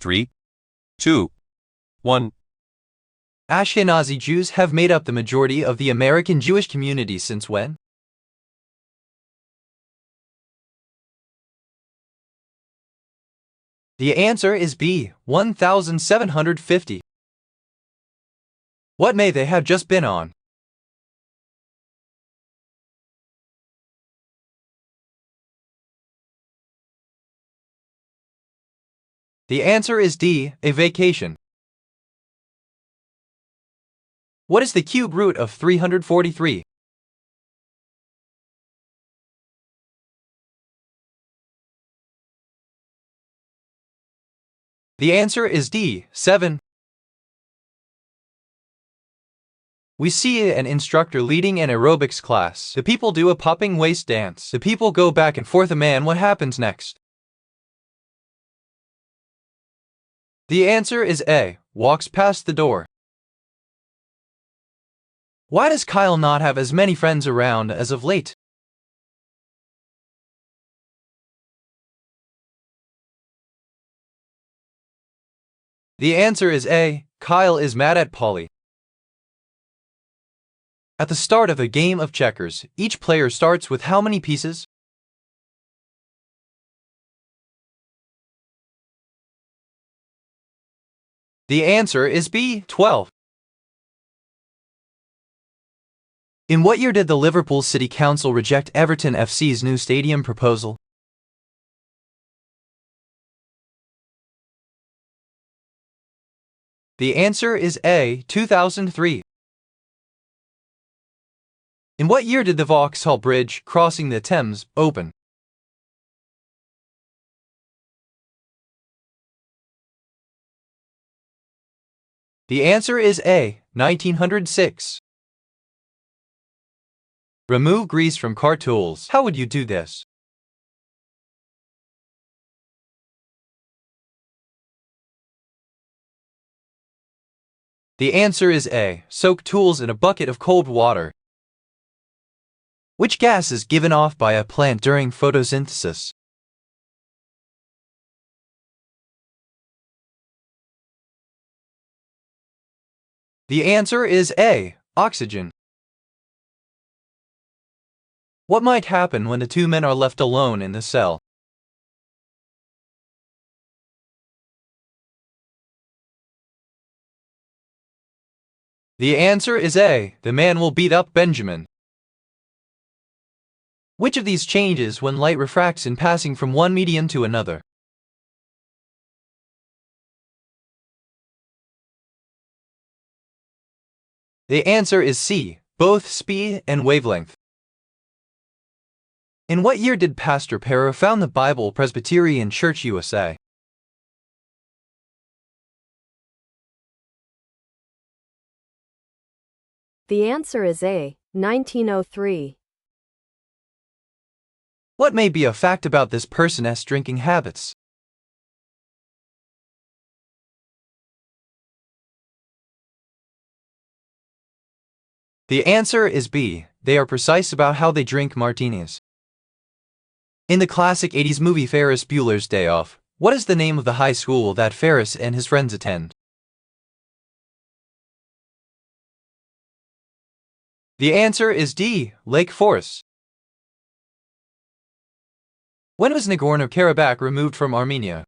3, 2, 1. Ashkenazi Jews have made up the majority of the American Jewish community since when? The answer is B, 1750. What may they have just been on? The answer is D, a vacation. What is the cube root of 343? The answer is D, 7. We see an instructor leading an aerobics class. The people do a popping waist dance. The people go back and forth. A man, what happens next? The answer is A, walks past the door. Why does Kyle not have as many friends around as of late? The answer is A, Kyle is mad at Polly. At the start of a game of checkers, each player starts with how many pieces? The answer is B, 12. In what year did the Liverpool City Council reject Everton FC's new stadium proposal? The answer is A, 2003. In what year did the Vauxhall Bridge, crossing the Thames, open? The answer is A, 1906. Remove grease from car tools. How would you do this? The answer is A, soak tools in a bucket of cold water. Which gas is given off by a plant during photosynthesis? The answer is A, oxygen. What might happen when the two men are left alone in the cell? The answer is A, the man will beat up Benjamin. Which of these changes when light refracts in passing from one medium to another? The answer is C, both speed and wavelength. In what year did Pastor Para found the Bible Presbyterian Church USA? The answer is A, 1903. What may be a fact about this person's drinking habits? The answer is B, they are precise about how they drink martinis. In the classic 80s movie Ferris Bueller's Day Off, what is the name of the high school that Ferris and his friends attend? The answer is D, Lake Forest. When was Nagorno-Karabakh removed from Armenia?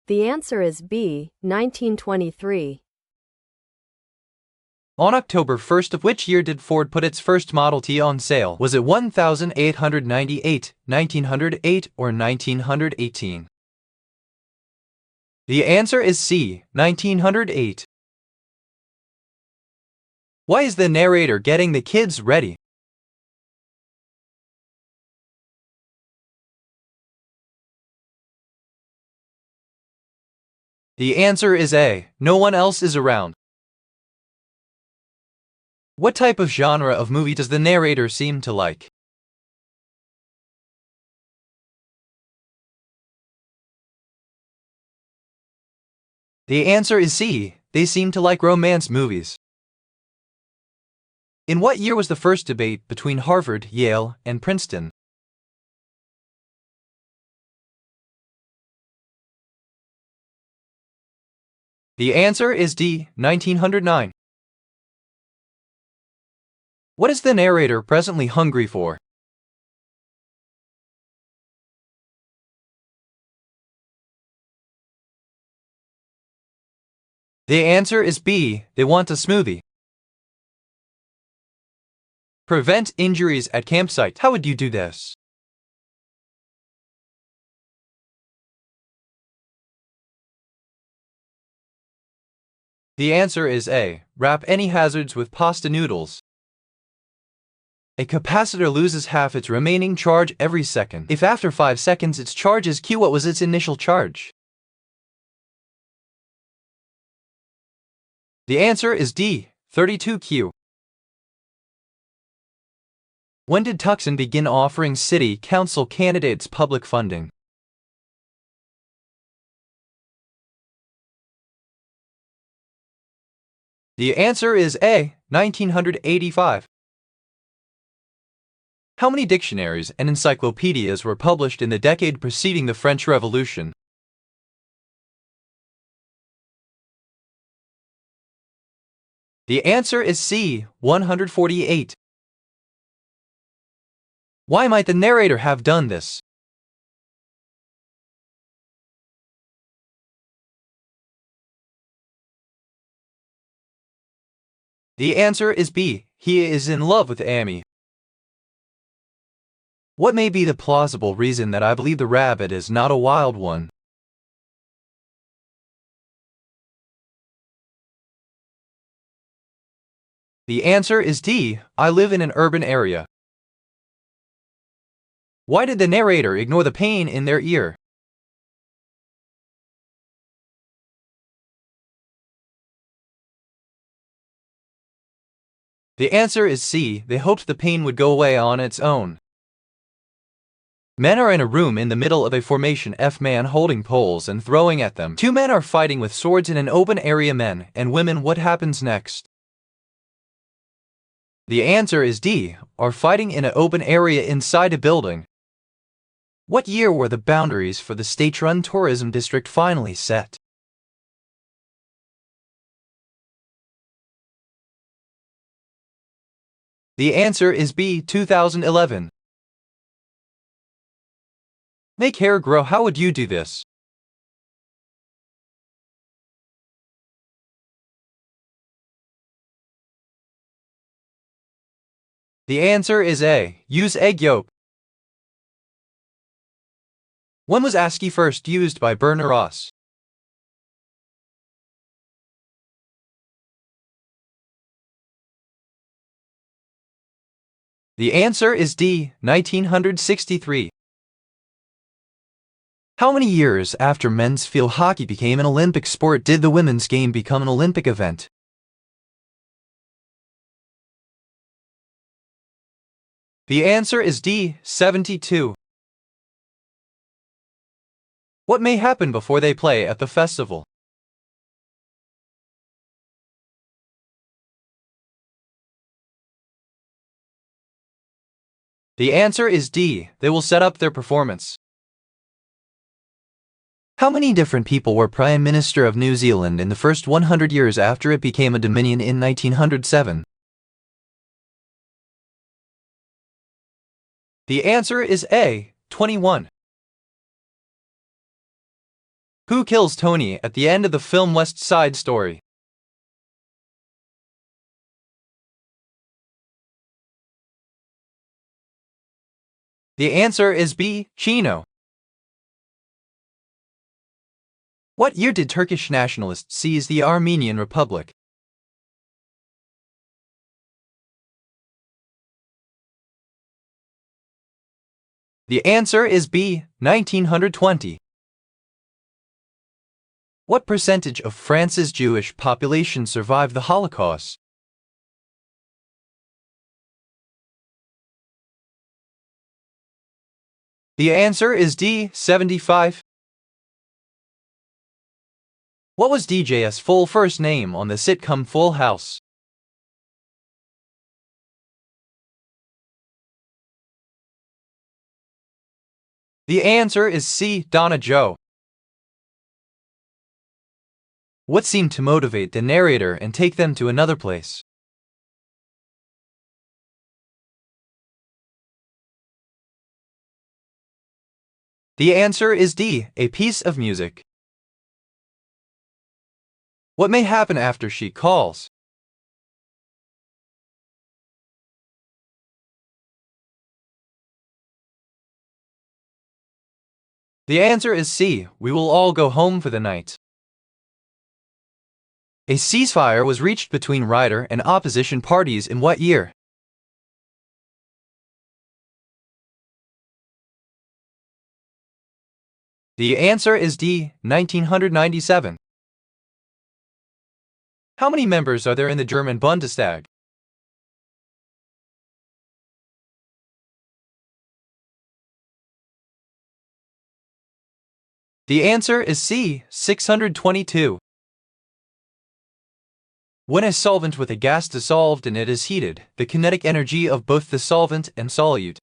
The answer is B, 1923. On October 1st of which year did Ford put its first Model T on sale? Was it 1898, 1908, or 1918? The answer is C, 1908. Why is the narrator getting the kids ready? The answer is A, no one else is around. What type of genre of movie does the narrator seem to like? The answer is C, they seem to like romance movies. In what year was the first debate between Harvard, Yale, and Princeton? The answer is D, 1909. What is the narrator presently hungry for? The answer is B, they want a smoothie. Prevent injuries at campsite. How would you do this? The answer is A, wrap any hazards with pasta noodles. A capacitor loses half its remaining charge every second. If after 5 seconds its charge is Q, what was its initial charge? The answer is D, 32Q. When did Tucson begin offering city council candidates public funding? The answer is A, 1985. How many dictionaries and encyclopedias were published in the decade preceding the French Revolution? The answer is C, 148. Why might the narrator have done this? The answer is B, he is in love with Amy. What may be the plausible reason that I believe the rabbit is not a wild one? The answer is D, I live in an urban area. Why did the narrator ignore the pain in their ear? The answer is C, they hoped the pain would go away on its own. Men are in a room in the middle of a formation F, man holding poles and throwing at them. 2 men are fighting with swords in an open area. Men and women, what happens next? The answer is D, are fighting in an open area inside a building. What year were the boundaries for the state-run tourism district finally set? The answer is B, 2011. Make hair grow. How would you do this? The answer is A, use egg yolk. When was ASCII first used by Werner Ross? The answer is D, 1963. How many years after men's field hockey became an Olympic sport did the women's game become an Olympic event? The answer is D, 72. What may happen before they play at the festival? The answer is D, they will set up their performance. How many different people were Prime Minister of New Zealand in the first 100 years after it became a Dominion in 1907? The answer is A, 21. Who kills Tony at the end of the film West Side Story? The answer is B, Chino. What year did Turkish nationalists seize the Armenian Republic? The answer is B, 1920. What percentage of France's Jewish population survived the Holocaust? The answer is D, 75. What was DJ's full first name on the sitcom Full House? The answer is C. Donna Joe. What seemed to motivate the narrator and take them to another place? The answer is D. A piece of music. What may happen after she calls? The answer is C. We will all go home for the night. A ceasefire was reached between Ryder and opposition parties in what year? The answer is D. 1997. How many members are there in the German Bundestag? The answer is C. 622. When a solvent with a gas dissolved and it is heated, the kinetic energy of both the solvent and solute.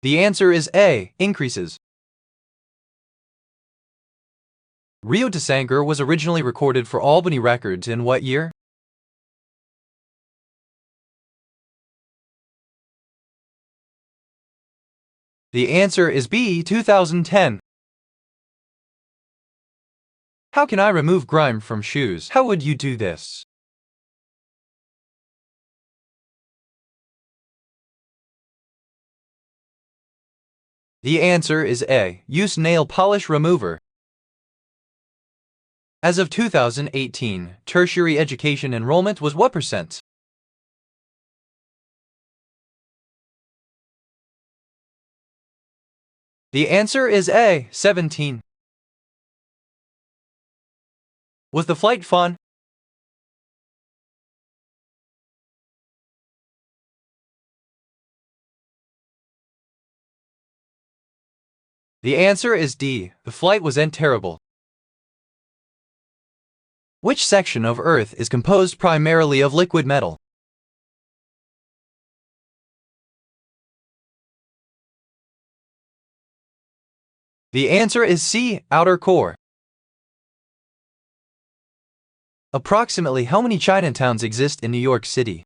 The answer is A. Increases. Rio de Sanger was originally recorded for Albany Records in what year? The answer is B. 2010. How can I remove grime from shoes? How would you do this? The answer is A. Use nail polish remover. As of 2018, tertiary education enrollment was what percent? The answer is A. 17. Was the flight fun? The answer is D. The flight was terrible. Which section of Earth is composed primarily of liquid metal? The answer is C. Outer core. Approximately how many Chinatowns exist in New York City?